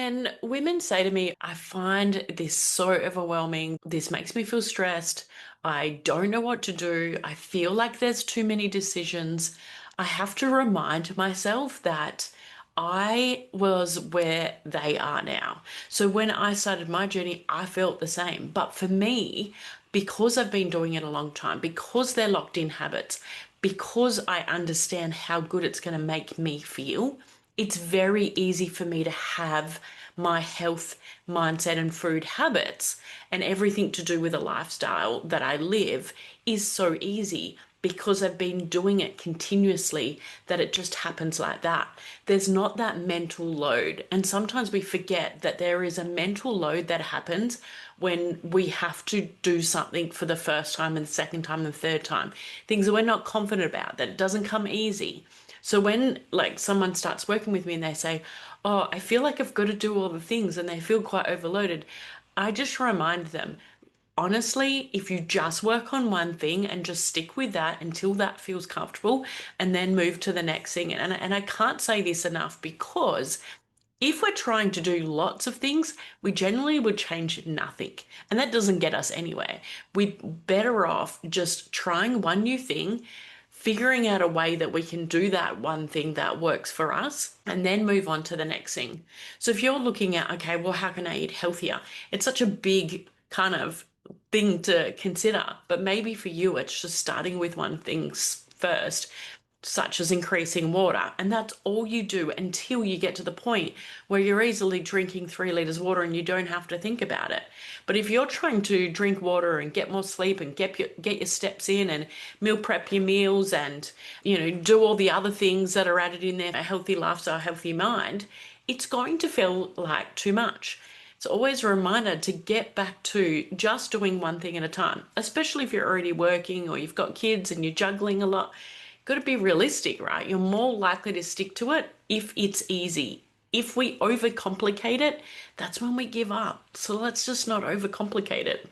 When women say to me, I find this so overwhelming, this makes me feel stressed, I don't know what to do, I feel like there's too many decisions, I have to remind myself that I was where they are now. So when I started my journey, I felt the same. But for me, because I've been doing it a long time, because they're locked in habits, because I understand how good it's going to make me feel, it's very easy for me to have my health mindset and food habits and everything to do with a lifestyle that I live is so easy because I've been doing it continuously that it just happens like that. There's not that mental load. And sometimes we forget that there is a mental load that happens when we have to do something for the first time and the second time and the third time. Things that we're not confident about, that it doesn't come easy. So when like someone starts working with me and they say, "Oh, I feel like I've got to do all the things," and they feel quite overloaded, I just remind them, honestly, if you just work on one thing and just stick with that until that feels comfortable and then move to the next thing. And I can't say this enough because if we're trying to do lots of things, we generally would change nothing. And that doesn't get us anywhere. We're better off just trying one new thing, figuring out a way that we can do that one thing that works for us, and then move on to the next thing. So if you're looking at, okay, well, how can I eat healthier? It's such a big kind of thing to consider, but maybe for you, it's just starting with one thing first, such as increasing water. And that's all you do until you get to the point where you're easily drinking 3 liters of water and you don't have to think about it. But if you're trying to drink water and get more sleep and get your steps in and meal prep your meals and, do all the other things that are added in there, a healthy lifestyle, healthy mind, it's going to feel like too much. It's always a reminder to get back to just doing one thing at a time, especially if you're already working or you've got kids and you're juggling a lot. Got to be realistic, right? You're more likely to stick to it if it's easy. If we overcomplicate it, that's when we give up. So let's just not overcomplicate it.